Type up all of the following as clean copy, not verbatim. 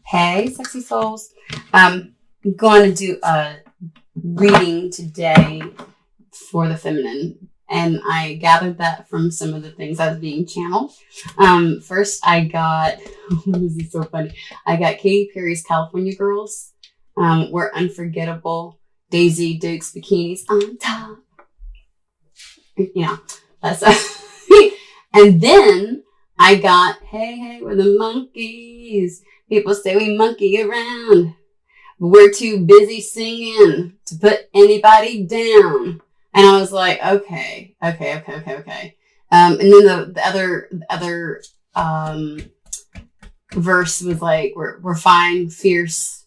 Hey, sexy souls. I'm going to do a reading today for the feminine, and I gathered that from some of the things I was being channeled. First, I got, this is so funny, I got Katy Perry's California Girls. We're unforgettable. Daisy Dukes bikinis on top. That's and then I got Hey, hey, we're the monkeys. People say we monkey around, but we're too busy singing to put anybody down. And I was like, okay. And then the other verse was like, we're fine, fierce,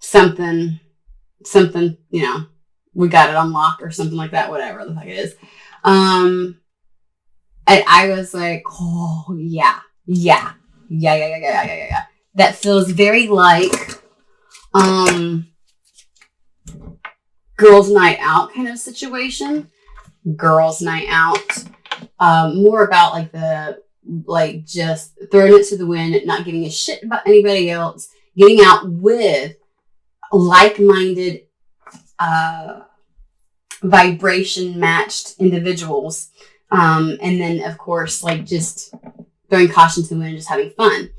something, we got it on lock or something like that, whatever the fuck it is. And I was like, oh yeah. That feels very like girls' night out kind of situation. Girls' night out. More about just throwing it to the wind, not giving a shit about anybody else, getting out with like-minded, vibration matched individuals. And then of course, just throwing caution to the wind, just having fun.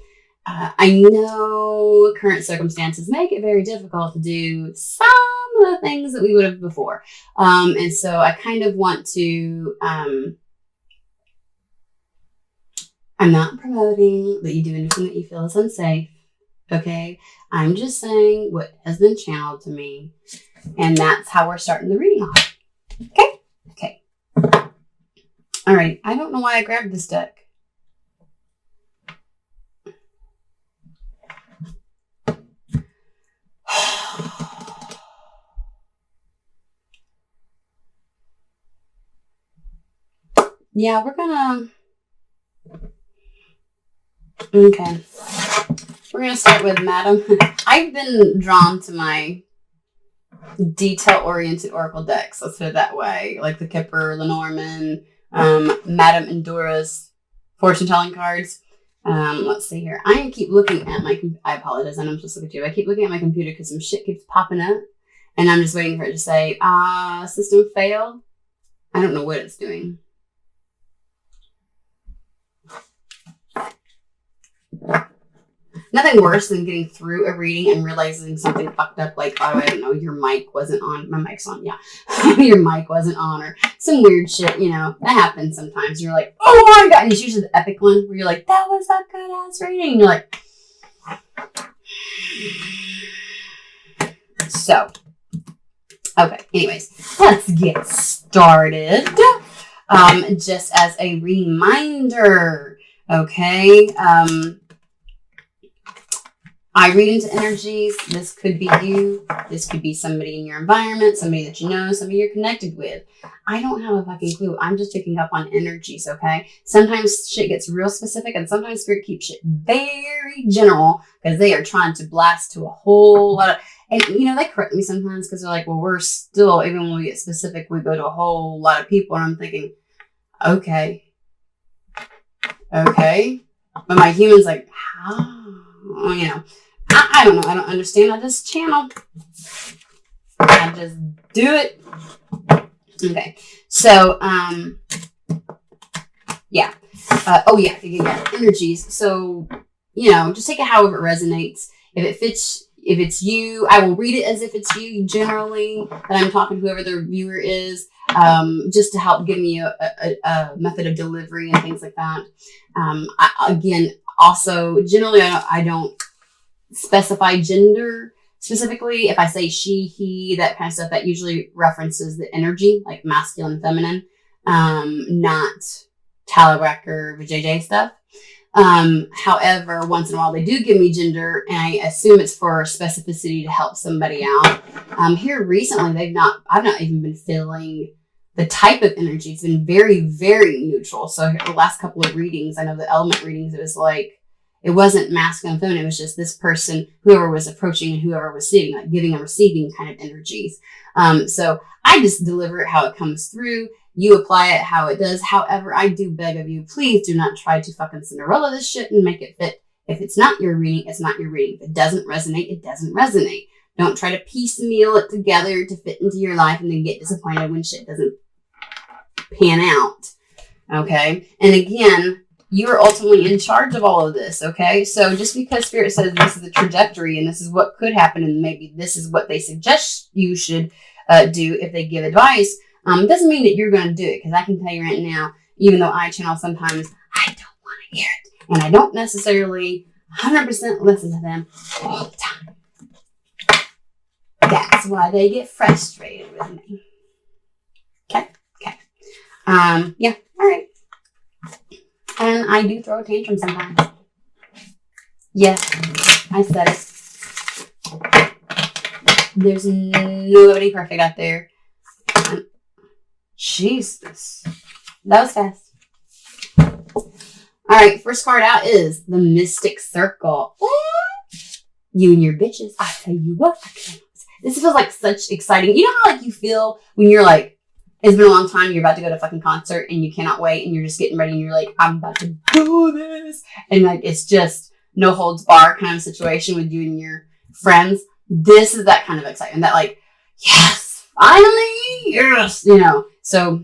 I know current circumstances make it very difficult to do some of the things that we would have before. And so I kind of want to, I'm not promoting that you do anything that you feel is unsafe. Okay. I'm just saying what has been channeled to me. And that's how we're starting the reading off. Okay. All right. I don't know why I grabbed this deck. Yeah, we're gonna start with Madam. I've been drawn to my detail-oriented oracle decks. Let's put it that way. Like the Kipper, Lenormand, Madame Endura's fortune-telling cards. Let's see here. I keep looking at I apologize, I know I'm supposed to look at you. I keep looking at my computer because some shit keeps popping up. And I'm just waiting for it to say, system failed. I don't know what it's doing. Nothing worse than getting through a reading and realizing something fucked up, like, oh, I don't know, your mic wasn't on. My mic's on, yeah. Your mic wasn't on, or some weird shit, that happens sometimes. You're like, oh my God. And it's usually the epic one where you're like, that was a good ass reading. And you're like, so, okay. Anyways, let's get started. Just as a reminder, okay, I read into energies. This could be you. This could be somebody in your environment, somebody that you know, somebody you're connected with. I don't have a fucking clue. I'm just picking up on energies, okay? Sometimes shit gets real specific, and sometimes Spirit keeps shit very general because they are trying to blast to a whole lot of... And, they correct me sometimes because they're like, well, we're still, even when we get specific, we go to a whole lot of people. And I'm thinking, okay. But my human's like, how? I don't know. I don't understand. I just channel. I just do it. Okay. So, yeah. Yeah. Energies. So, just take it however it resonates. If it fits, if it's you, I will read it as if it's you generally, that I'm talking to whoever the viewer is, just to help give me a method of delivery and things like that. Also, generally, I don't specify gender specifically. If I say she, he, that kind of stuff, that usually references the energy, like masculine, feminine, not Talabrak or JJ stuff. However, once in a while they do give me gender, and I assume it's for specificity to help somebody out. Here recently, I've not even been feeling the type of energy. It's been very, very neutral. So the last couple of readings, I know the element readings, it was like, it wasn't masculine and feminine. It was just this person, whoever was approaching and whoever was receiving, like giving and receiving kind of energies. So I just deliver it how it comes through. You apply it how it does. However, I do beg of you, please do not try to fucking Cinderella this shit and make it fit If it's not your reading, it's not your reading. If it doesn't resonate, it doesn't resonate. Don't try to piecemeal it together to fit into your life and then get disappointed when shit doesn't pan out. Okay? And again, you are ultimately in charge of all of this. Okay? So just because Spirit says this is the trajectory and this is what could happen and maybe this is what they suggest you should do if they give advice, doesn't mean that you're going to do it. Because I can tell you right now, even though I channel sometimes, I don't want to hear it. And I don't necessarily 100% listen to them all the time. That's why they get frustrated with me. Okay. Yeah. All right. And I do throw a tantrum sometimes. Yes, I said it. There's nobody perfect out there. Jesus. That was fast. All right. First card out is the Mystic Circle. You and your bitches. I tell you what. This feels like such exciting. You know how like you feel when you're like, it's been a long time, you're about to go to a fucking concert and you cannot wait and you're just getting ready and you're like, I'm about to do this. And like, it's just no holds bar kind of situation with you and your friends. This is that kind of excitement that like, yes, finally, yes, you know. So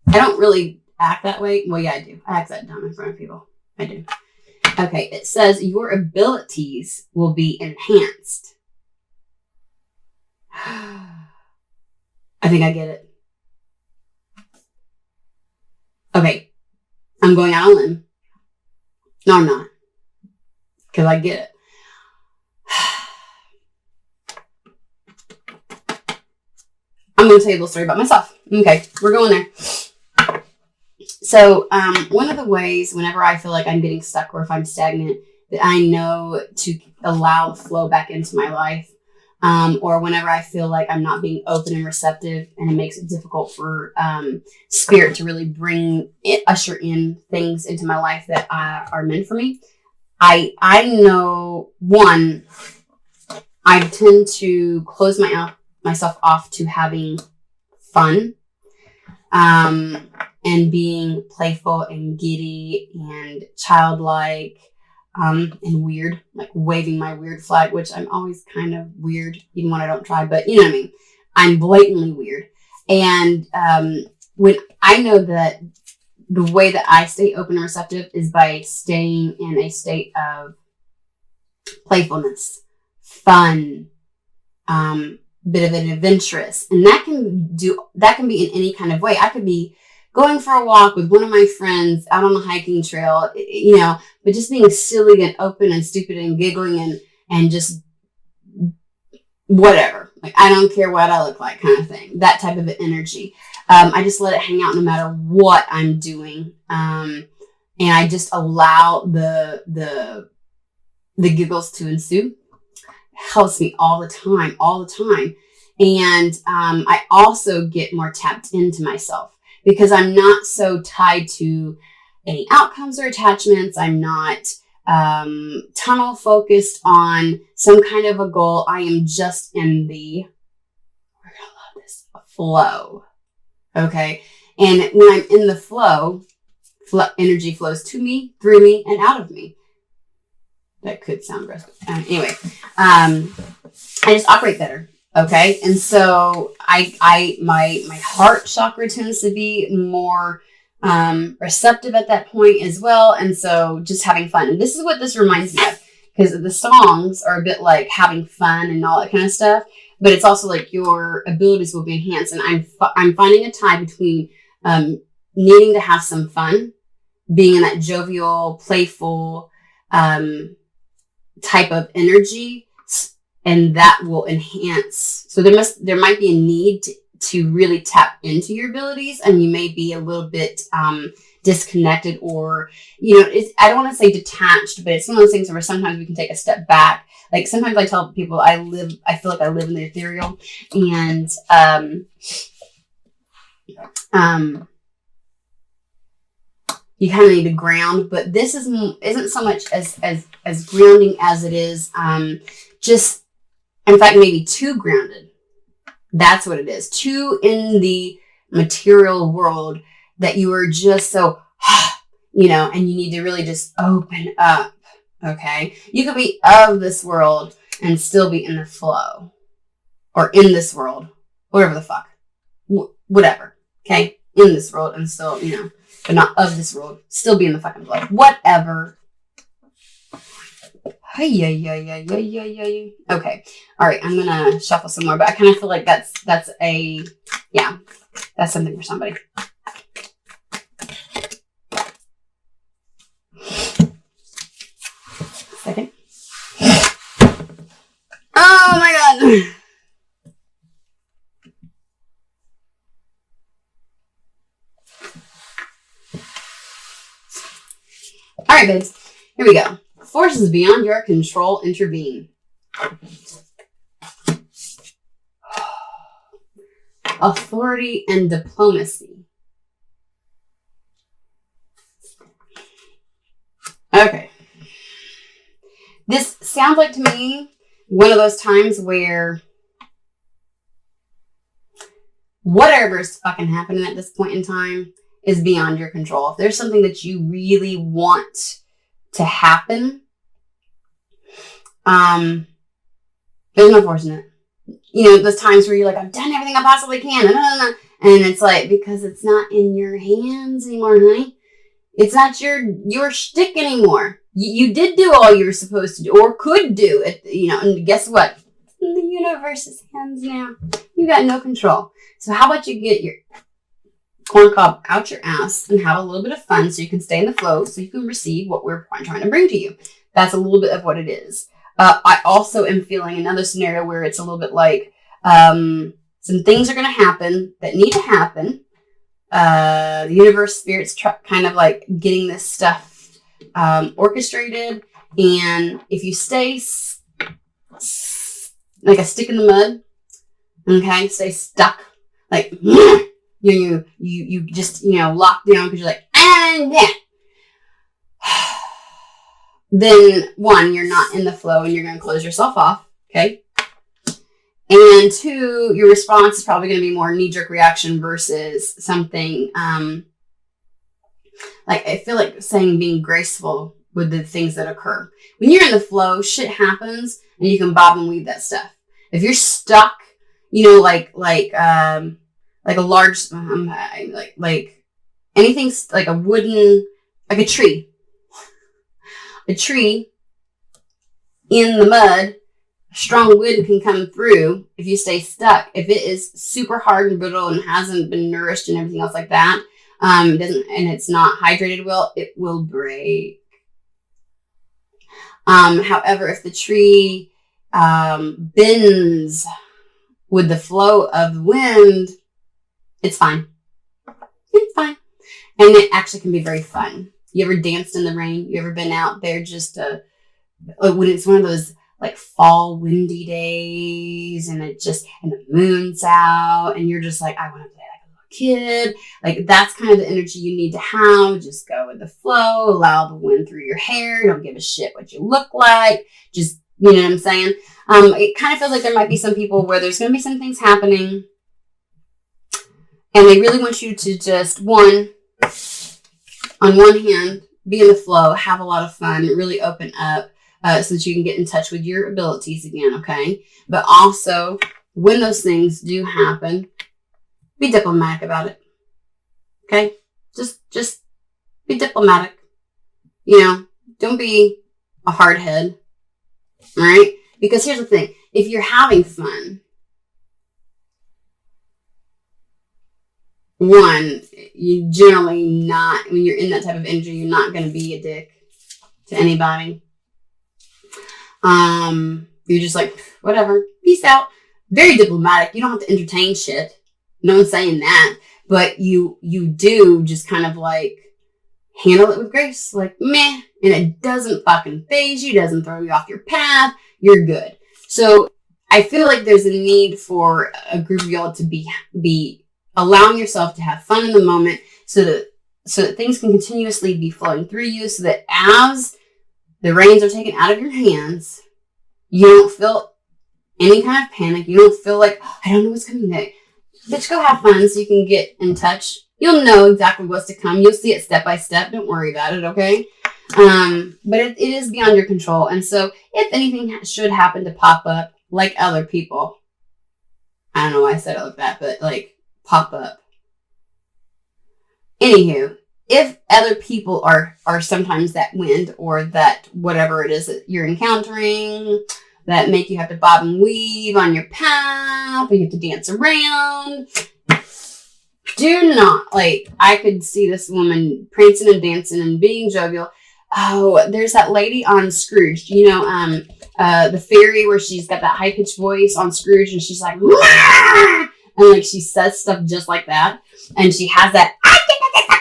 I don't really act that way. Well, yeah, I do. I act that dumb in front of people. I do. Okay. It says your abilities will be enhanced. I think I get it. Okay. I'm going out on a limb. No, I'm not. Because I get it. I'm going to tell you a little story about myself. Okay. We're going there. So, one of the ways whenever I feel like I'm getting stuck or if I'm stagnant, that I know to allow the flow back into my life, or whenever I feel like I'm not being open and receptive and it makes it difficult for Spirit to really usher in things into my life that are meant for me, I know, one, I tend to close myself off to having fun and being playful and giddy and childlike. And weird, like waving my weird flag, which I'm always kind of weird, even when I don't try, but you know what I mean? I'm blatantly weird. And when I know that the way that I stay open and receptive is by staying in a state of playfulness, fun, bit of an adventurous. And that can be in any kind of way. I could be going for a walk with one of my friends out on a hiking trail, you know, but just being silly and open and stupid and giggling and just whatever. Like, I don't care what I look like kind of thing. That type of energy. I just let it hang out no matter what I'm doing. And I just allow the giggles to ensue. Helps me all the time. And I also get more tapped into myself. Because I'm not so tied to any outcomes or attachments. I'm not tunnel focused on some kind of a goal. I am just in the, we're going to love this, flow. Okay. And when I'm in the flow, energy flows to me, through me, and out of me. That could sound gross. Anyway, I just operate better. Okay. And so my heart chakra tends to be more, receptive at that point as well. And so just having fun. And this is what this reminds me of, because the songs are a bit like having fun and all that kind of stuff, but it's also like your abilities will be enhanced. And I'm finding a tie between, needing to have some fun, being in that jovial, playful, type of energy, and that will enhance. So there might be a need to really tap into your abilities, and you may be a little bit disconnected, or I don't want to say detached, but it's one of those things where sometimes we can take a step back. Like sometimes I tell people I feel like I live in the ethereal, and you kind of need to ground. But this isn't so much as grounding as it is just. In fact, maybe too grounded. That's what it is. Too in the material world that you are just so, and you need to really just open up. Okay. You could be of this world and still be in the flow, or in this world, whatever the fuck, whatever. Okay. In this world and still, but not of this world, still be in the fucking flow, whatever. Okay. All right. I'm going to shuffle some more, but I kind of feel like that's something for somebody. Second. Oh my God. All right, babes. Here we go. Forces beyond your control intervene. Authority and diplomacy. Okay. This sounds like to me one of those times where whatever's fucking happening at this point in time is beyond your control. If there's something that you really want to happen, there's no forcing it. Those times where you're like, I've done everything I possibly can. And it's like, because it's not in your hands anymore, honey. It's not your shtick anymore. You did do all you were supposed to do or could do it, and guess what? In the universe's hands now. You got no control. So how about you get your corn cob out your ass and have a little bit of fun so you can stay in the flow so you can receive what we're trying to bring to you. That's a little bit of what it is. I also am feeling another scenario where it's a little bit like some things are going to happen that need to happen. The universe, spirits, kind of like getting this stuff orchestrated, and if you stay like a stick in the mud, okay, stay stuck, like you just lock down because you're like then one, you're not in the flow and you're going to close yourself off, okay? And two, your response is probably going to be more knee-jerk reaction versus something, like I feel like saying being graceful with the things that occur. When you're in the flow, shit happens and you can bob and weave that stuff. If you're stuck, like a large, like anything like a wooden, like a tree in the mud, strong wind can come through if you stay stuck. If it is super hard and brittle and hasn't been nourished and everything else like that, and it's not hydrated well, it will break. However, if the tree bends with the flow of the wind, it's fine. It's fine. And it actually can be very fun. You ever danced in the rain? You ever been out there just when it's one of those like fall windy days and the moon's out and you're just like, I want to play like a little kid. Like that's kind of the energy you need to have. Just go with the flow, allow the wind through your hair. Don't give a shit what you look like. Just, you know what I'm saying? It kind of feels like there might be some people where there's going to be some things happening and they really want you to just on one hand, be in the flow, have a lot of fun, really open up so that you can get in touch with your abilities again, okay? But also, when those things do happen, be diplomatic about it, okay? Just be diplomatic. Don't be a hard head, all right? Because here's the thing. If you're having fun, one, you generally not, when you're in that type of energy, you're not going to be a dick to anybody. You're just like, whatever, peace out. Very diplomatic. You don't have to entertain shit. No one's saying that. But you do just kind of like handle it with grace. Like, meh. And it doesn't fucking faze you. Doesn't throw you off your path. You're good. So I feel like there's a need for a group of y'all to be allowing yourself to have fun in the moment so that things can continuously be flowing through you, so that as the reins are taken out of your hands, you don't feel any kind of panic. You don't feel like, I don't know what's coming next. Bitch, go have fun so you can get in touch. You'll know exactly what's to come. You'll see it step by step. Don't worry about it, okay? But it is beyond your control. And so if anything should happen to pop up, like other people, I don't know why I said it like that, but like pop up. Anywho, if other people are sometimes that wind or that whatever it is that you're encountering that make you have to bob and weave on your path, or you have to dance around, do not, like, I could see this woman prancing and dancing and being jovial. Oh, there's that lady on Scrooge. You know, the fairy where she's got that high-pitched voice on Scrooge and she's like, Wah! And like she says stuff just like that. And she has that,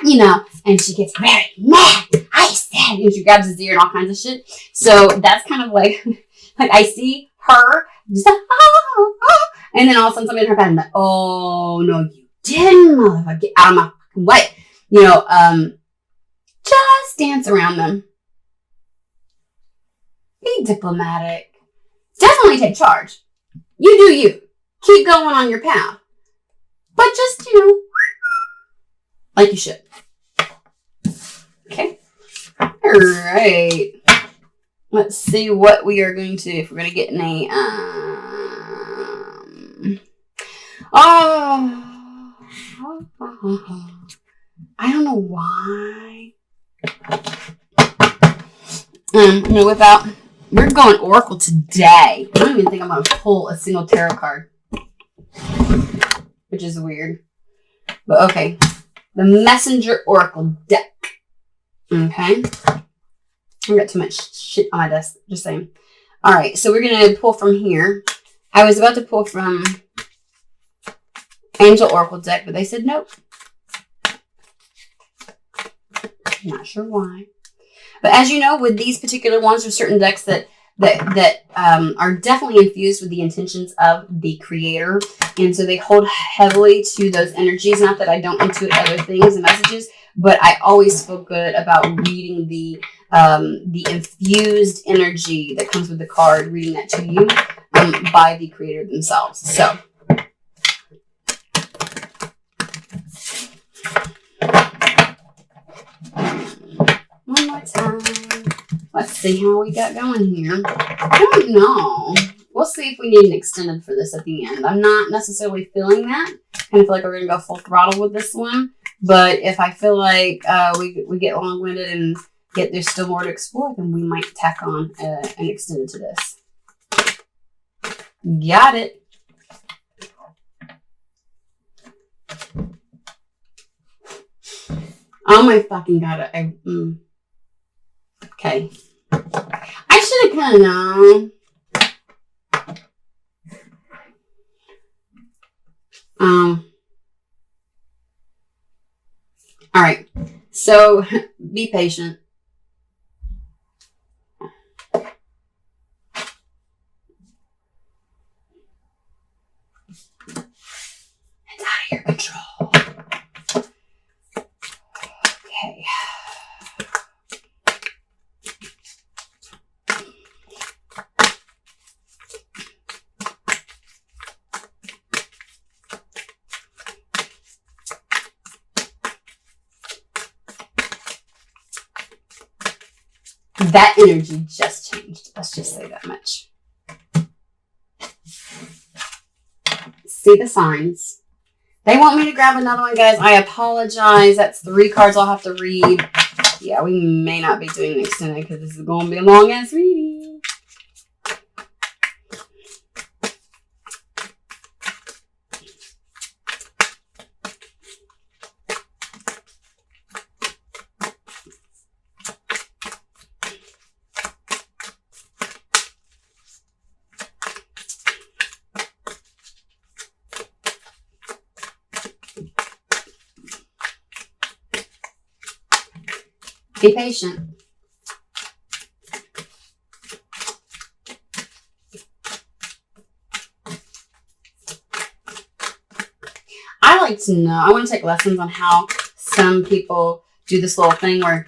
you know, and she gets very mad. I said, and she grabs his ear and all kinds of shit. So that's kind of like I see her, just, and then all of a sudden somebody in her bed, and like, oh, no, you didn't, motherfucker, get out of my fucking way. You know, just dance around them. Be diplomatic. Definitely take charge. You do you. Keep going on your path. But just, you know, like you should. Okay. All right. Let's see what we are going to, if we're going to get in a, I don't know why. I'm going to whip out, we're going Oracle today. I don't even think I'm going to pull a single tarot card, which is weird. But okay. The Messenger Oracle deck. Okay. I got too much shit on my desk. Just saying. All right. So we're going to pull from here. I was about to pull from Angel Oracle deck, but they said nope. Not sure why. But as you know, with these particular ones, there's certain decks that are definitely infused with the intentions of the creator. And so they hold heavily to those energies. Not that I don't intuit other things and messages, but I always feel good about reading the infused energy that comes with the card, reading that to you by the creator themselves. So one more time. Let's see how we got going here. I don't know. We'll see if we need an extended for this at the end. I'm not necessarily feeling that. Kind of feel like we're going to go full throttle with this one. But if I feel like we get long-winded and there's still more to explore, then we might tack on an extended to this. Got it. Oh my fucking god. Okay. I should have kind of known. All right. So be patient. It's out of your control. Okay. That energy just changed. Let's just say that much. See the signs. They want me to grab another one, guys. I apologize. That's 3 cards I'll have to read. Yeah, we may not be doing an extended because this is going to be a long-ass reading. Be patient. I like to know, I want to take lessons on how some people do this little thing where,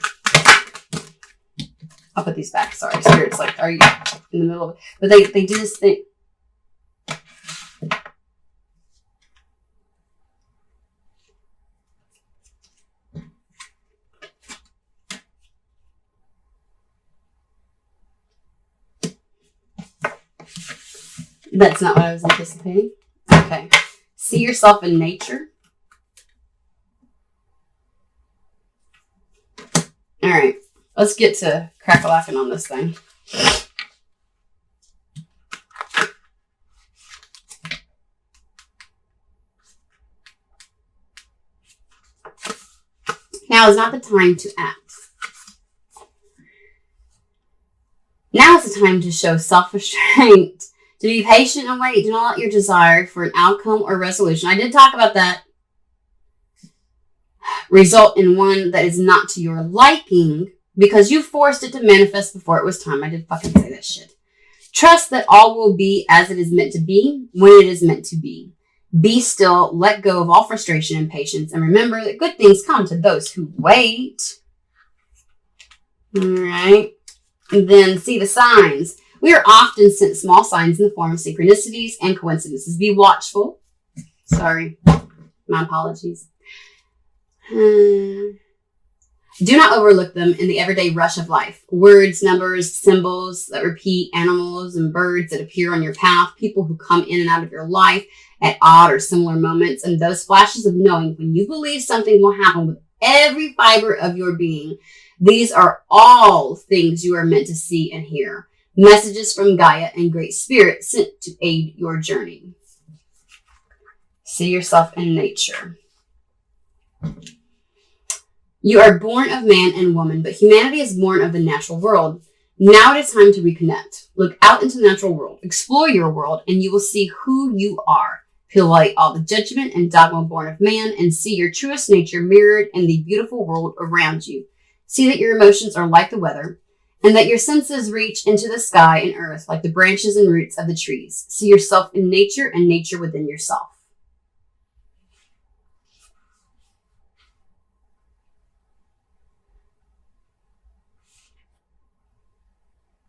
I'll put these back, sorry, Spirit's like, are you in the middle of it? But they do this thing. That's not what I was anticipating. Okay. See yourself in nature. All right. Let's get to crack-a-lacking on this thing. Now is not the time to act. Now is the time to show self-restraint. To be patient and wait. Do not let your desire for an outcome or resolution. I did talk about that. Result in one that is not to your liking because you forced it to manifest before it was time. I did fucking say that shit. Trust that all will be as it is meant to be when it is meant to be. Be still, let go of all frustration and patience, and remember that good things come to those who wait. All right. And then see the signs. We are often sent small signs in the form of synchronicities and coincidences. Be watchful. Sorry. My apologies. Do not overlook them in the everyday rush of life. Words, numbers, symbols that repeat, animals and birds that appear on your path, people who come in and out of your life at odd or similar moments, and those flashes of knowing when you believe something will happen with every fiber of your being. These are all things you are meant to see and hear. Messages from Gaia and Great Spirit sent to aid your journey. See yourself in nature. You are born of man and woman, but humanity is born of the natural world. Now it is time to reconnect. Look out into the natural world. Explore your world, and you will see who you are. Peel away all the judgment and dogma born of man, and see your truest nature mirrored in the beautiful world around you. See that your emotions are like the weather, and that your senses reach into the sky and earth like the branches and roots of the trees. See yourself in nature and nature within yourself.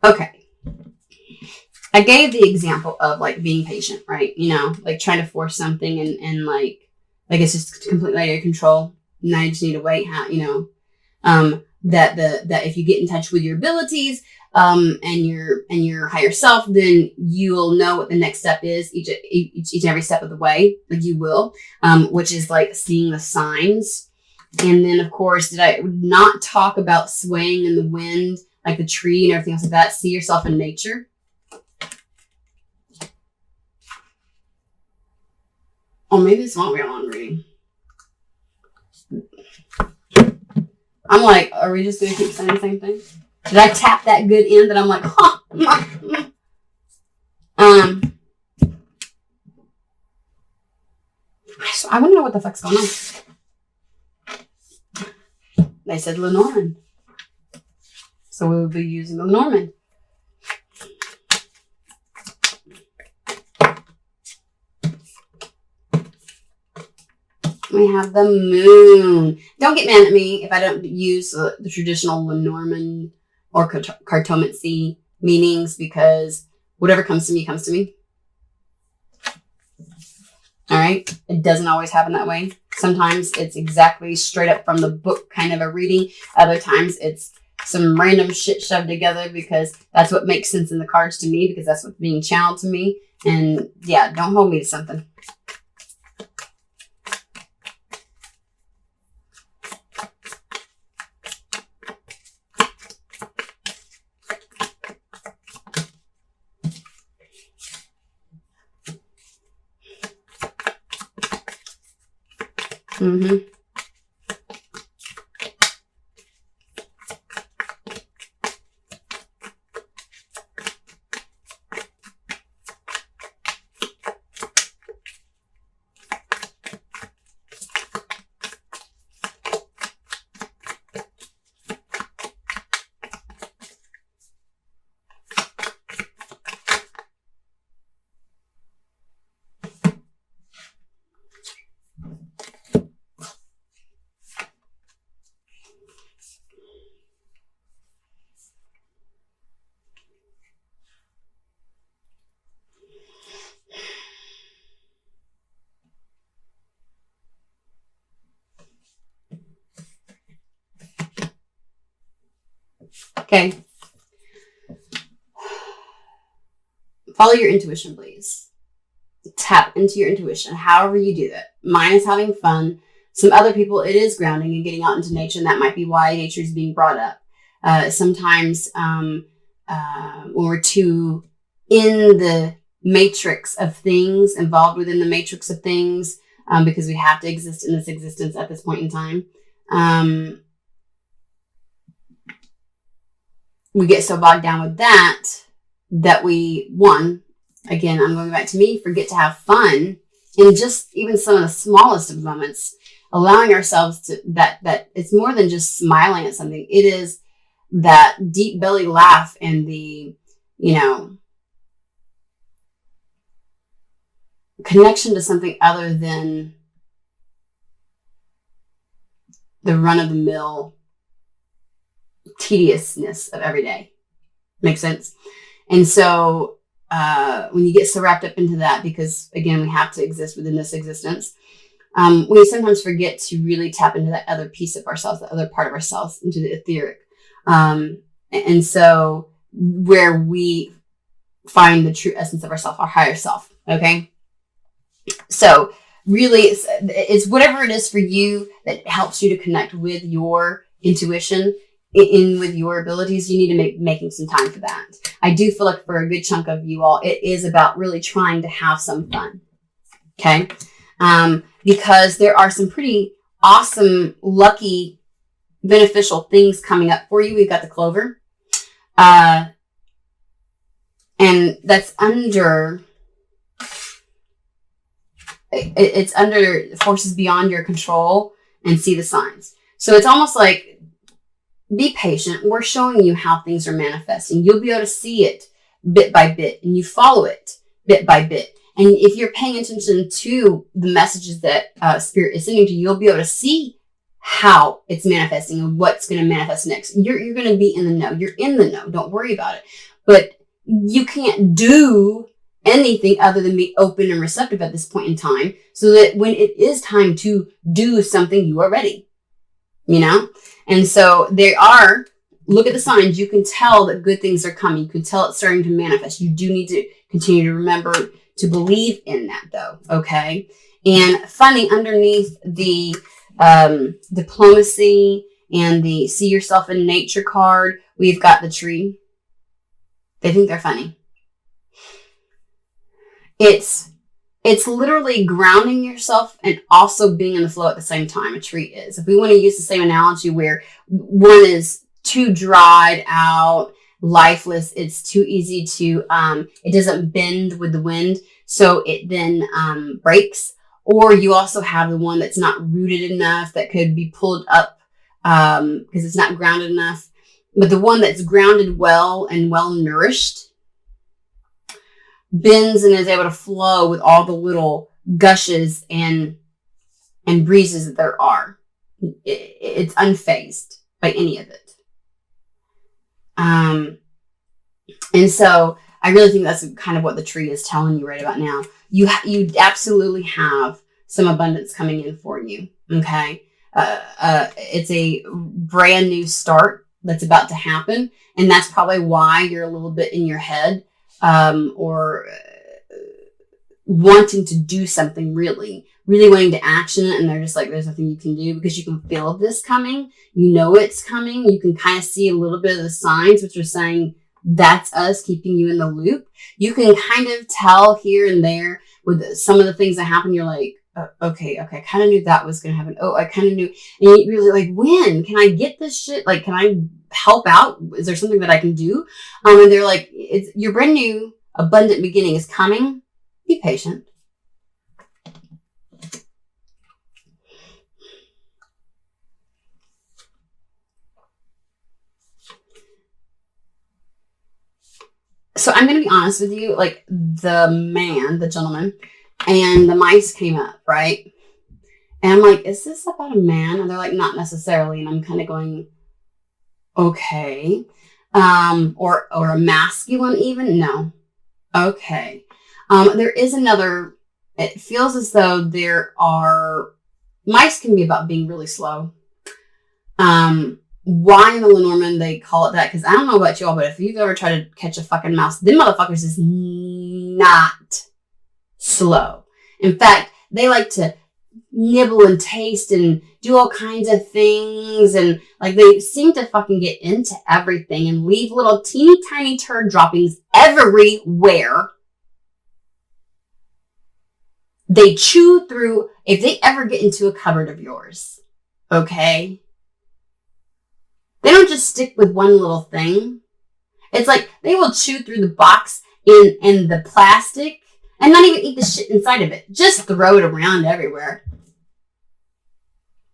Okay. I gave the example of like being patient, right? You know, like trying to force something and like it's just completely out of your control. Now you just need to wait, that if you get in touch with your abilities, and your higher self, then you'll know what the next step is each and every step of the way. Like you will, which is like seeing the signs. And then of course, did I not talk about swaying in the wind, like the tree and everything else like that? See yourself in nature. Or maybe this won't be a long reading. I'm like, are we just going to keep saying the same thing? Did I tap that good end that I'm like, huh? I want to know what the fuck's going on. They said Lenormand. So we will be using the Lenormand. We have the moon. Don't get mad at me if I don't use the traditional Lenormand or cartomancy meanings, because whatever comes to me, comes to me. All right? It doesn't always happen that way. Sometimes it's exactly straight up from the book kind of a reading. Other times it's some random shit shoved together because that's what makes sense in the cards to me, because that's what's being channeled to me. And yeah, don't hold me to something. Mm-hmm. Okay. Follow your intuition, please. Tap into your intuition, however you do that. Mine is having fun. Some other people, it is grounding and getting out into nature, and that might be why nature is being brought up. Sometimes when we're too in the matrix of things, involved within the matrix of things, because we have to exist in this existence at this point in time, we get so bogged down with that we, again, I'm going back to me, forget to have fun in just even some of the smallest of moments, allowing ourselves to, that it's more than just smiling at something. It is that deep belly laugh and the, connection to something other than the run-of-the-mill tediousness of every day. Makes sense? And so when you get so wrapped up into that, because again, we have to exist within this existence, we sometimes forget to really tap into that other piece of ourselves, the other part of ourselves, into the etheric. And so where we find the true essence of ourself, our higher self. Okay. So really it's whatever it is for you that helps you to connect with your intuition, with your abilities. You need to making some time for that. I do feel like for a good chunk of you all, it is about really trying to have some fun. Okay. Because there are some pretty awesome, lucky, beneficial things coming up for you. We've got the clover. And that's under, it's under forces beyond your control, and see the signs. So it's almost like, be patient. We're showing you how things are manifesting. You'll be able to see it bit by bit, and you follow it bit by bit. And if you're paying attention to the messages that Spirit is sending to you, you'll be able to see how it's manifesting and what's going to manifest next. You're going to be in the know. You're in the know. Don't worry about it. But you can't do anything other than be open and receptive at this point in time, so that when it is time to do something, you are ready. And so look at the signs. You can tell that good things are coming. You can tell it's starting to manifest. You do need to continue to remember to believe in that, though. Okay. And funding underneath the diplomacy and the see yourself in nature card, we've got the tree. They think they're funny. It's literally grounding yourself and also being in the flow at the same time. A tree is. If we want to use the same analogy where one is too dried out, lifeless, it's too easy to, it doesn't bend with the wind, so it then breaks. Or you also have the one that's not rooted enough, that could be pulled up because it's not grounded enough. But the one that's grounded well and well nourished bends and is able to flow with all the little gushes and breezes that there are. It's unfazed by any of it. And so I really think that's kind of what the tree is telling you right about now. You absolutely have some abundance coming in for you. Okay. It's a brand new start that's about to happen. And that's probably why you're a little bit in your head, or wanting to do something, really wanting to action it. And they're just like, there's nothing you can do, because you can feel this coming. It's coming. You can kind of see a little bit of the signs, which are saying that's us keeping you in the loop. You can kind of tell here and there with some of the things that happen. You're like, okay, I kind of knew that was going to happen. Oh, I kind of knew. And you're really like, when can I get this shit? Like, can I help out? Is there something that I can do? And they're like, it's your brand new abundant beginning is coming. Be patient. So I'm going to be honest with you, like the gentleman, and the mice came up, right? And I'm like, is this about a man? And they're like, not necessarily. And I'm kind of going, okay. Or a masculine even? No. Okay. There is another, it feels as though mice can be about being really slow. Why in the Lenormand they call it that? Because I don't know about y'all, but if you've ever tried to catch a fucking mouse, them motherfuckers is not slow. In fact, they like to nibble and taste and do all kinds of things, and like they seem to fucking get into everything and leave little teeny tiny turd droppings everywhere. They chew through, if they ever get into a cupboard of yours, okay? They don't just stick with one little thing. It's like they will chew through the box in the plastic and not even eat the shit inside of it. Just throw it around everywhere.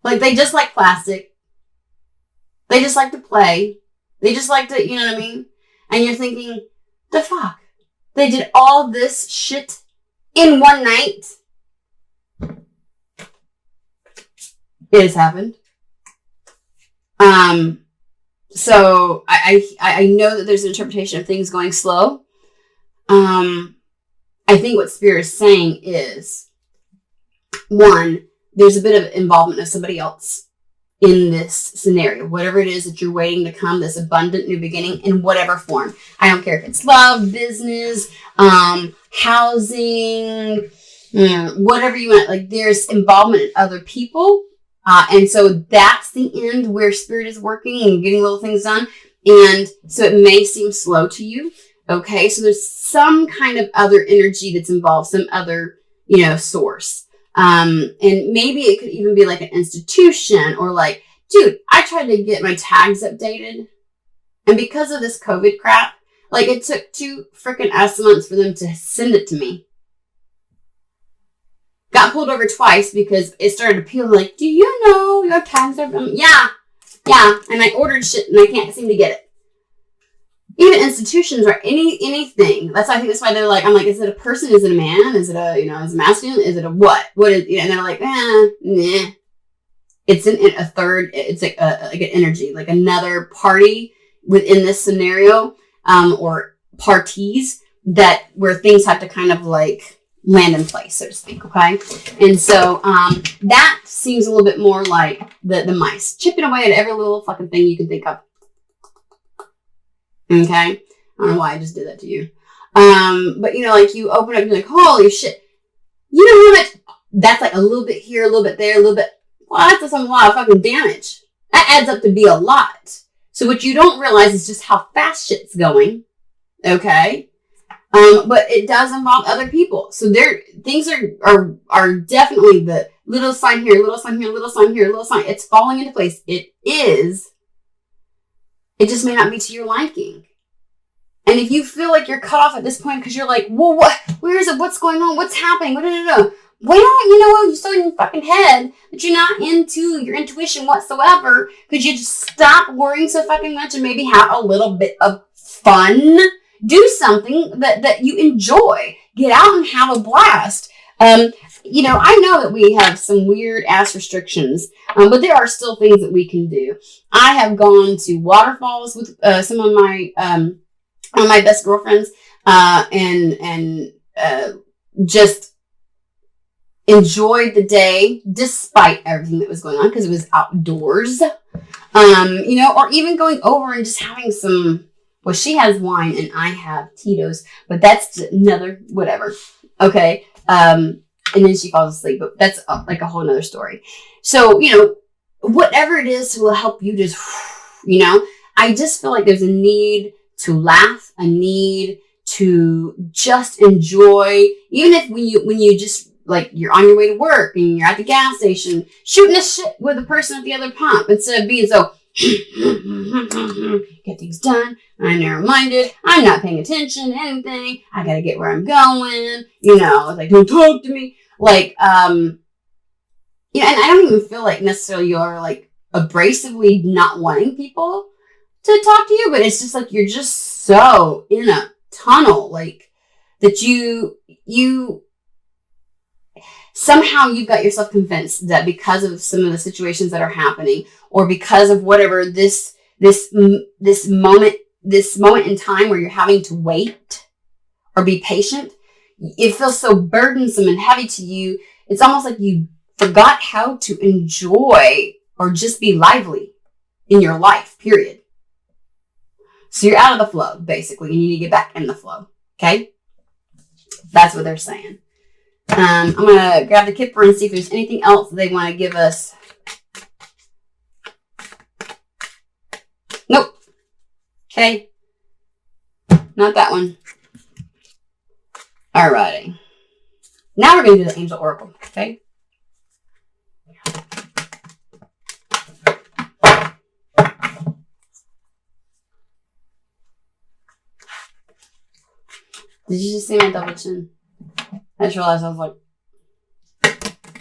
Like, they just like plastic. They just like to play. They just like to, you know what I mean? And you're thinking, the fuck? They did all this shit in one night? It has happened. So I know that there's an interpretation of things going slow. I think what Spirit is saying is, one, there's a bit of involvement of somebody else in this scenario, whatever it is that you're waiting to come, this abundant new beginning in whatever form. I don't care if it's love, business, housing, whatever you want. Like, there's involvement in other people. And so that's the end where Spirit is working and getting little things done. And so it may seem slow to you. Okay. So there's some kind of other energy that's involved, some other, source. And maybe it could even be like an institution, or like, dude, I tried to get my tags updated. And because of this COVID crap, like, it took 2 freaking ass months for them to send it to me. Got pulled over twice because it started to peel, like, do you know your tags are... Yeah. And I ordered shit and I can't seem to get it. Even institutions or anything. I think that's why they're like, I'm like, is it a person? Is it a man? Is it a, is it masculine? Is it a what? What is, and they're like, nah. It's a third, it's like an energy, like another party within this scenario, or parties where things have to kind of like land in place, so to speak. Okay. And so, that seems a little bit more like the mice chipping away at every little fucking thing you can think of. Okay. I don't know why I just did that to you. But like, you open up, you're like, holy shit. You know how much? That's like a little bit here, a little bit there, a little bit. Well, that's a lot of fucking damage. That adds up to be a lot. So what you don't realize is just how fast shit's going. Okay. But it does involve other people. So things are definitely the little sign here, little sign here, little sign here, little sign. It's falling into place. It just may not be to your liking. And if you feel like you're cut off at this point because you're like, well, what? Where is it? What's going on? What's happening? Well, you're so in your fucking head that you're not into your intuition whatsoever, because you just stop worrying so fucking much and maybe have a little bit of fun. Do something that you enjoy. Get out and have a blast. I know that we have some weird ass restrictions, but there are still things that we can do. I have gone to waterfalls with some of my best girlfriends, and just enjoyed the day despite everything that was going on, because it was outdoors. Or even going over and just having some. Well, she has wine and I have Tito's, but that's another whatever. Okay. And then she falls asleep, but that's like a whole nother story. So, whatever it is will help you just, I just feel like there's a need to laugh, a need to just enjoy, even if when you just, like, you're on your way to work and you're at the gas station shooting a shit with the person at the other pump, instead of being so, get things done. I'm narrow-minded. I'm not paying attention to anything. I gotta get where I'm going. It's like, don't talk to me. Like, and I don't even feel like necessarily you're like abrasively not wanting people to talk to you, but it's just like you're just so in a tunnel, like that you somehow you've got yourself convinced that because of some of the situations that are happening, or because of whatever this moment in time where you're having to wait or be patient, it feels so burdensome and heavy to you. It's almost like you forgot how to enjoy or just be lively in your life, period. So you're out of the flow, basically. You need to get back in the flow. Okay. That's what they're saying. I'm going to grab the Kipper and see if there's anything else they want to give us. Nope. Okay. Not that one. Alrighty. Now we're going to do the Angel Oracle. Okay. Did you just see my double chin? I just realized I was like,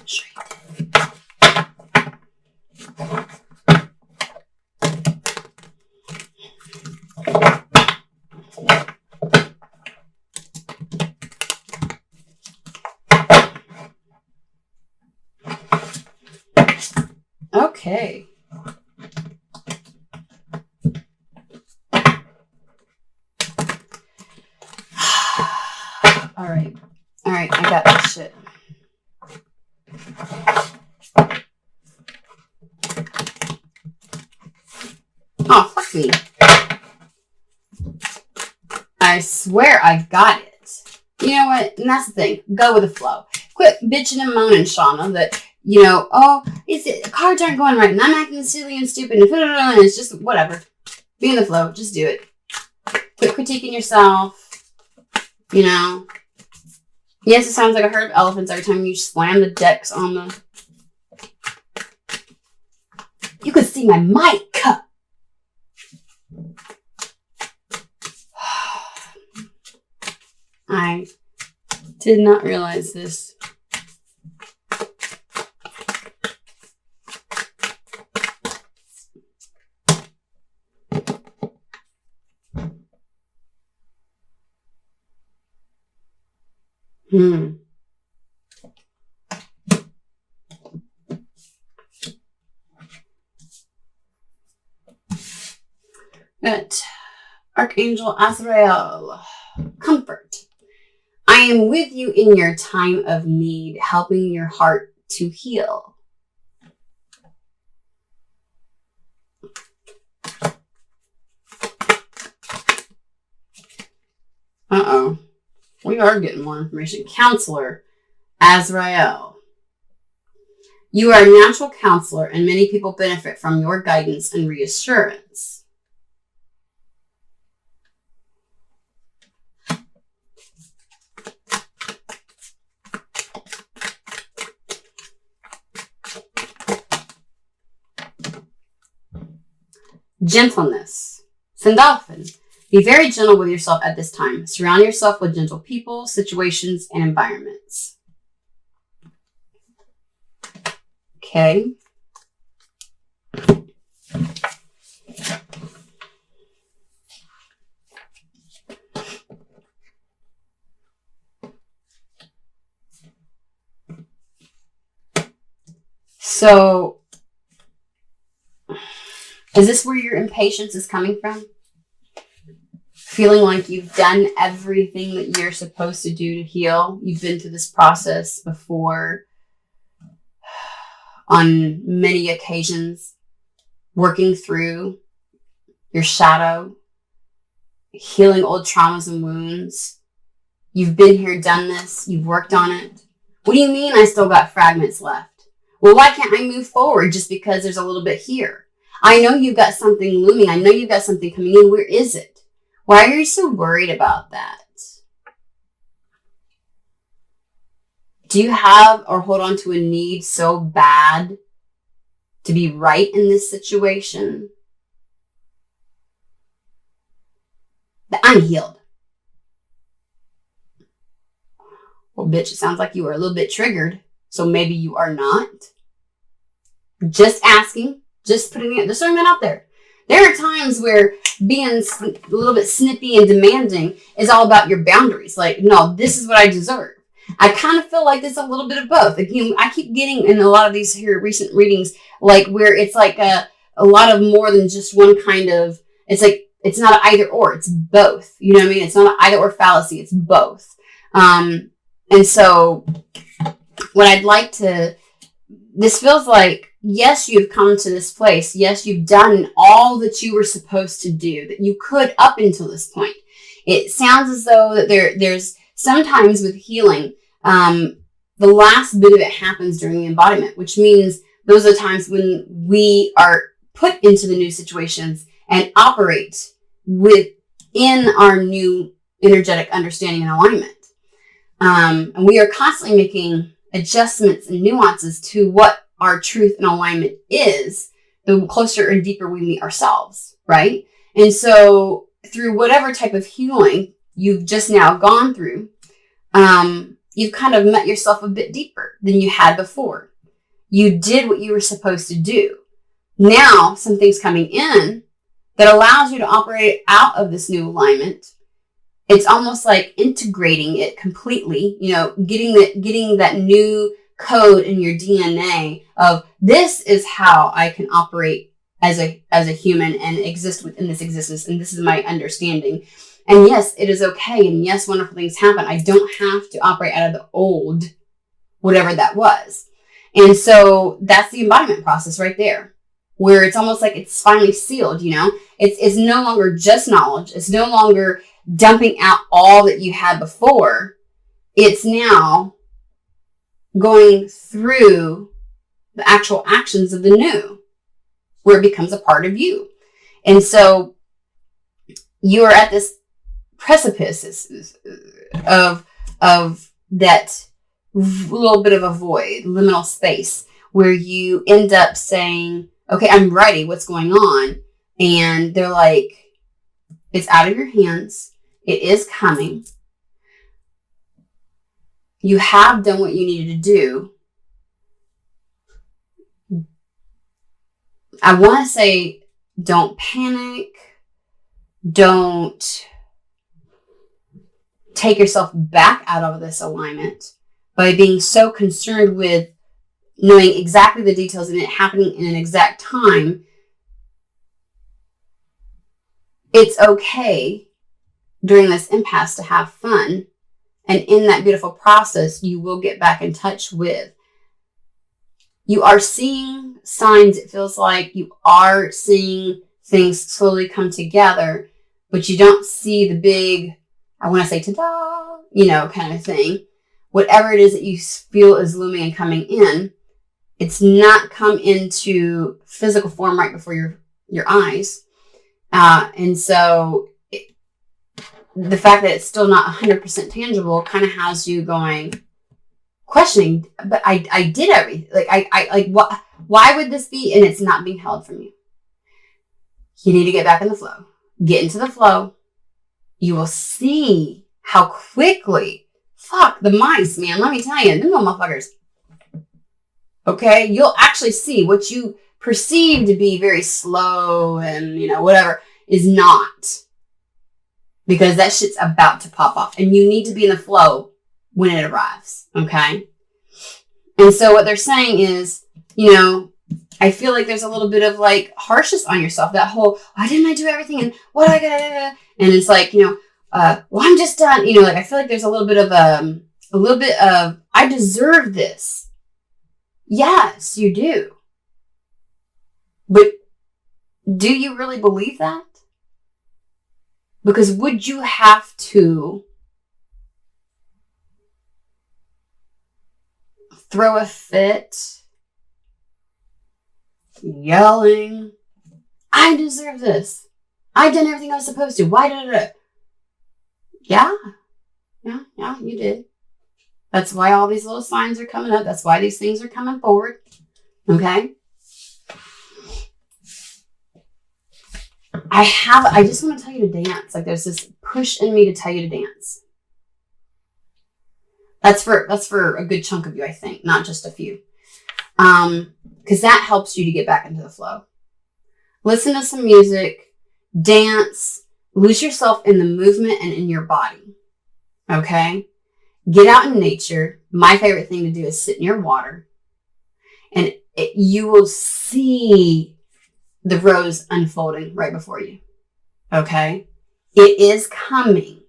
sure you did. Okay. All right, I got this shit. Oh, fuck me. I swear I got it. You know what? And that's the thing. Go with the flow. Quit bitching and moaning, Shauna, that, you know, oh, cards aren't going right, and I'm acting silly and stupid, and it's just whatever. Be in the flow. Just do it. Quit critiquing yourself. You know. Yes, it sounds like a herd of elephants every time you slam the decks on the... You could see my mic. I did not realize this. Good. Archangel Azrael. Comfort. I am with you in your time of need, helping your heart to heal. Uh-oh. We are getting more information. Counselor Azrael. You are a natural counselor, and many people benefit from your guidance and reassurance. Gentleness. Sandalphon. Be very gentle with yourself at this time. Surround yourself with gentle people, situations, and environments. Okay. So, is this where your impatience is coming from? Feeling like you've done everything that you're supposed to do to heal. You've been through this process before on many occasions, working through your shadow, healing old traumas and wounds. You've been here, done this, you've worked on it. What do you mean I still got fragments left? Well, why can't I move forward just because there's a little bit here? I know you've got something looming. I know you've got something coming in. Where is it? Why are you so worried about that? Do you have or hold on to a need so bad to be right in this situation? That I'm healed. Well, bitch, it sounds like you were a little bit triggered. So maybe you are not. Just asking. Just putting it, just throwing that out there. There are times where being a little bit snippy and demanding is all about your boundaries. Like, no, this is what I deserve. I kind of feel like there's a little bit of both. Again, I keep getting in a lot of these here recent readings, like where it's like a lot of more than just one kind of, it's like, it's not an either or, it's both. You know what I mean? It's not an either or fallacy, it's both. And so what I'd like to, this feels like, yes, you've come to this place. Yes, you've done all that you were supposed to do, that you could up until this point. It sounds as though that there's sometimes with healing, the last bit of it happens during the embodiment, which means those are times when we are put into the new situations and operate within our new energetic understanding and alignment. And we are constantly making adjustments and nuances to what our truth and alignment is, the closer and deeper we meet ourselves, right? And so through whatever type of healing you've just now gone through, you've kind of met yourself a bit deeper than you had before. You did what you were supposed to do. Now something's coming in that allows you to operate out of this new alignment. It's almost like integrating it completely, getting that new code in your DNA of this is how I can operate as a human and exist within this existence. And this is my understanding. And yes, it is okay. And yes, wonderful things happen. I don't have to operate out of the old, whatever that was. And so that's the embodiment process right there, where it's almost like it's finally sealed, It's no longer just knowledge. It's no longer dumping out all that you had before. It's now going through the actual actions of the new, where it becomes a part of you. And so you are at this precipice of that little bit of a void, liminal space, where you end up saying, okay, I'm ready. What's going on? And they're like, it's out of your hands. It is coming. You have done what you needed to do. I want to say, don't panic. Don't take yourself back out of this alignment by being so concerned with knowing exactly the details and it happening in an exact time. It's okay during this impasse to have fun. And in that beautiful process, you will get back in touch with. You are seeing signs. It feels like you are seeing things slowly come together, but you don't see the big, I want to say, ta-da, kind of thing. Whatever it is that you feel is looming and coming in, it's not come into physical form right before your eyes. And so the fact that it's still not 100% tangible kind of has you going, questioning, but I did everything. Like, why would this be? And it's not being held from you. You need to get back in the flow. Get into the flow. You will see how quickly, the mice, man, let me tell you, them little motherfuckers. Okay? You'll actually see what you perceive to be very slow and, whatever is not. Because that shit's about to pop off. And you need to be in the flow when it arrives. Okay? And so what they're saying is, I feel like there's a little bit of like harshness on yourself. That whole, why didn't I do everything? And what do I got? And it's like, well, I'm just done. I feel like there's a little bit of, I deserve this. Yes, you do. But do you really believe that? Because would you have to throw a fit, yelling, I deserve this. I've done everything I was supposed to. Why did it? Yeah, you did. That's why all these little signs are coming up. That's why these things are coming forward. Okay? I just want to tell you to dance. Like there's this push in me to tell you to dance. That's for a good chunk of you, I think, not just a few. Because that helps you to get back into the flow. Listen to some music, dance, lose yourself in the movement and in your body. Okay? Get out in nature. My favorite thing to do is sit near water. And you will see the rose unfolding right before you. Okay? It is coming.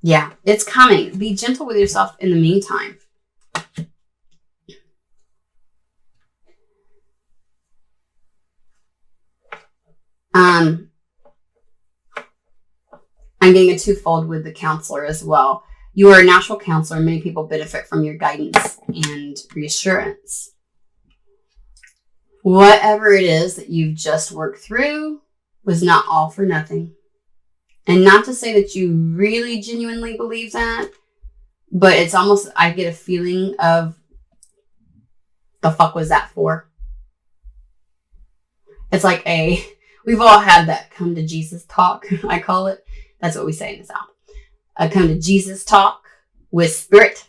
Yeah, it's coming. Be gentle with yourself in the meantime. I'm getting a twofold with the counselor as well. You are a natural counselor. Many people benefit from your guidance and reassurance. Whatever it is that you've just worked through was not all for nothing. And not to say that you really genuinely believe that, but it's almost, I get a feeling of, the fuck was that for? It's like we've all had that come to Jesus talk, I call it. That's what we say in the South. A come to Jesus talk with spirit.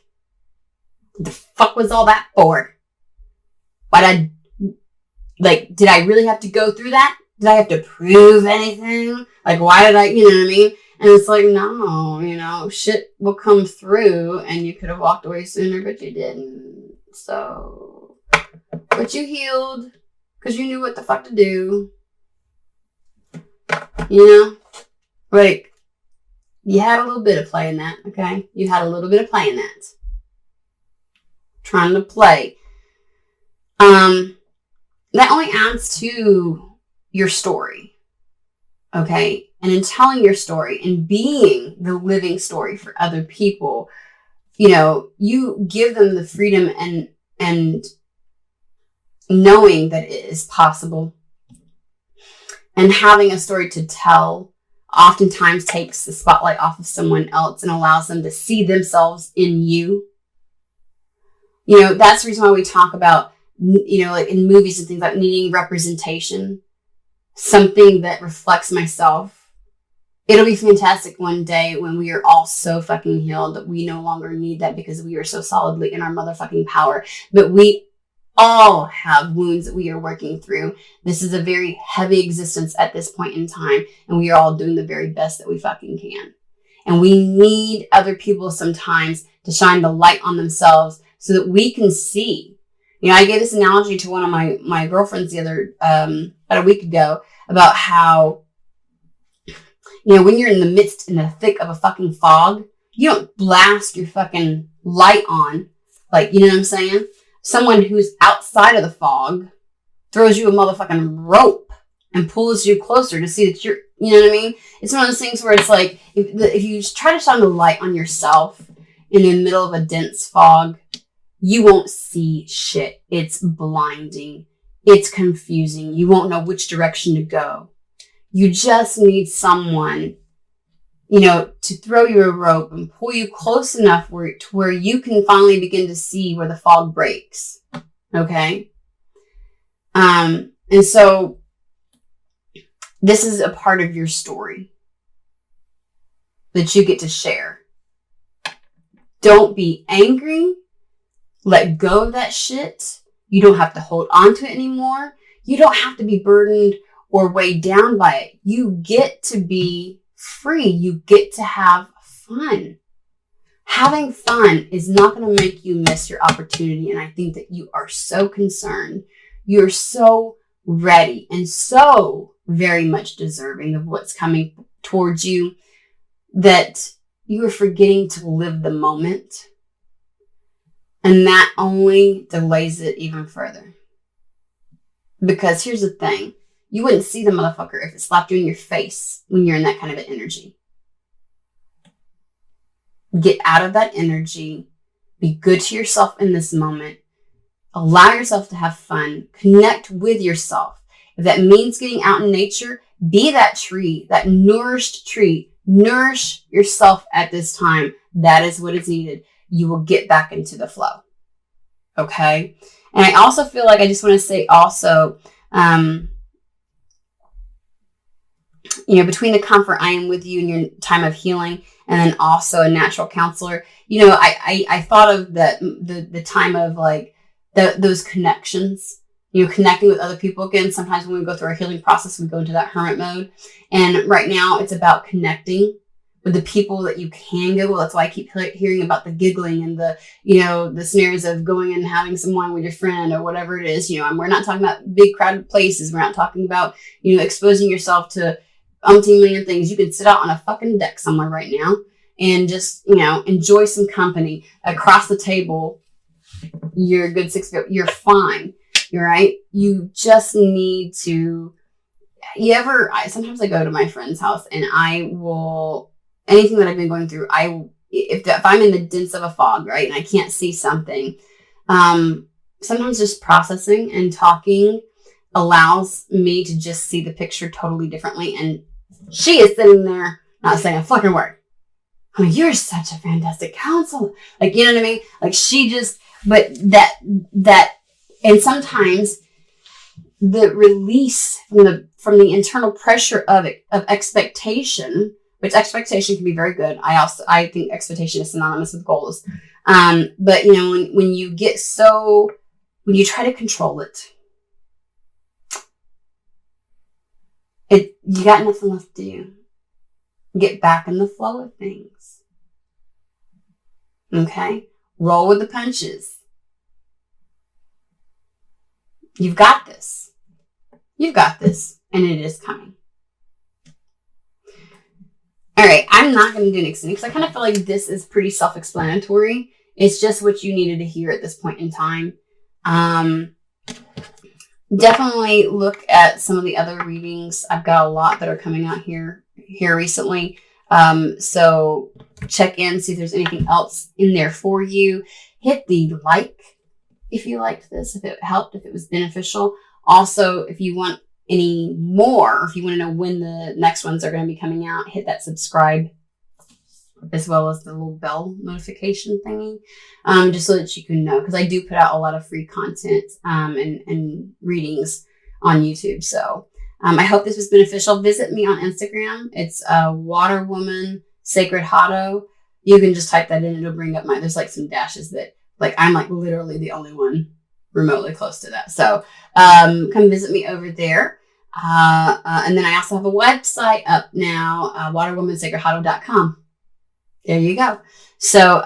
What the fuck was all that for? Did I really have to go through that? Did I have to prove anything? Like, why did I, you know what I mean? And it's like, no, shit will come through and you could have walked away sooner, but you didn't. So, but you healed because you knew what the fuck to do. Like, you had a little bit of play in that, okay? You had a little bit of play in that. Trying to play. That only adds to your story, okay? And in telling your story and being the living story for other people, you give them the freedom and knowing that it is possible. And having a story to tell oftentimes takes the spotlight off of someone else and allows them to see themselves in you. That's the reason why we talk about, like in movies and things, like needing representation, something that reflects myself. It'll be fantastic one day when we are all so fucking healed that we no longer need that because we are so solidly in our motherfucking power. But we all have wounds that we are working through. This is a very heavy existence at this point in time, and we are all doing the very best that we fucking can. And we need other people sometimes to shine the light on themselves so that we can see. I gave this analogy to one of my girlfriends about a week ago about how, when you're in the thick of a fucking fog, you don't blast your fucking light on. Like, you know what I'm saying? Someone who's outside of the fog throws you a motherfucking rope and pulls you closer to see that you're, you know what I mean? It's one of those things where it's like, if you try to shine the light on yourself in the middle of a dense fog, you won't see shit. It's blinding. It's confusing. You won't know which direction to go. You just need someone, to throw you a rope and pull you close enough to where you can finally begin to see where the fog breaks. Okay? And so this is a part of your story that you get to share. Don't be angry. Let go of that shit. You don't have to hold on to it anymore. You don't have to be burdened or weighed down by it. You get to be free. You get to have fun. Having fun is not going to make you miss your opportunity. And I think that you are so concerned. You're so ready and so very much deserving of what's coming towards you that you are forgetting to live the moment. And that only delays it even further. Because here's the thing. You wouldn't see the motherfucker if it slapped you in your face when you're in that kind of an energy. Get out of that energy. Be good to yourself in this moment. Allow yourself to have fun. Connect with yourself. If that means getting out in nature, be that tree, that nourished tree. Nourish yourself at this time. That is what is needed. You will get back into the flow. Okay? And I also feel like I just want to say also, between the comfort I am with you in your time of healing and then also a natural counselor, I thought of the time of like those connections, connecting with other people again. Sometimes when we go through our healing process, we go into that hermit mode. And right now it's about connecting with the people that you can go. Well, that's why I keep hearing about the giggling and the scenarios of going and having some wine with your friend or whatever it is. We're not talking about big crowded places. We're not talking about, exposing yourself to umpteen million things. You could sit out on a fucking deck somewhere right now and just, enjoy some company across the table. You're a good 6 feet. You're fine. You're right. You just need to, sometimes I go to my friend's house and I will anything that I've been going through, if I'm in the dense of a fog, right, and I can't see something, sometimes just processing and talking allows me to just see the picture totally differently. And she is sitting there not saying a fucking word. I mean, you're such a fantastic counselor. Like, you know what I mean? Like, she just, but that, and sometimes the release from the internal pressure of expectation, which expectation can be very good. I think expectation is synonymous with goals. But you know, when you try to control it, you got nothing left to do. Get back in the flow of things. Okay? Roll with the punches. You've got this. You've got this. And it is coming. All right. I'm not going to do an extended because I kind of feel like this is pretty self-explanatory. It's just what you needed to hear at this point in time. Definitely look at some of the other readings. I've got a lot that are coming out here recently. So check in, see if there's anything else in there for you. Hit the like if you liked this, if it helped, if it was beneficial. Also, if you want any more, if you want to know when the next ones are going to be coming out, hit that subscribe as well as the little bell notification thingy, just so that you can know, because I do put out a lot of free content and readings on YouTube. So I hope this was beneficial. Visit me on Instagram. It's Water Woman Sacred Hotto. You can just type that in. It'll bring up there's like some dashes that I'm like literally the only one remotely close to that. So come visit me over there. And then I also have a website up now, waterwomansacredhotto.com. There you go. So,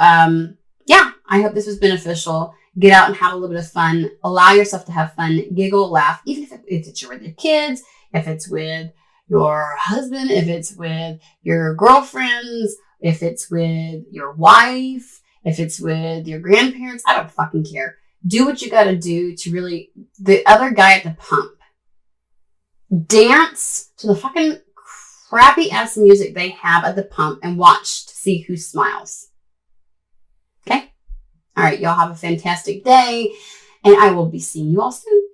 yeah, I hope this was beneficial. Get out and have a little bit of fun. Allow yourself to have fun, giggle, laugh, even if it's with your kids, if it's with your husband, if it's with your girlfriends, if it's with your wife, if it's with your grandparents. I don't fucking care. Do what you got to do to really, the other guy at the pump, dance to the fucking crappy ass music they have at the pump and watch to see who smiles. Okay? All right. Y'all have a fantastic day, and I will be seeing you all soon.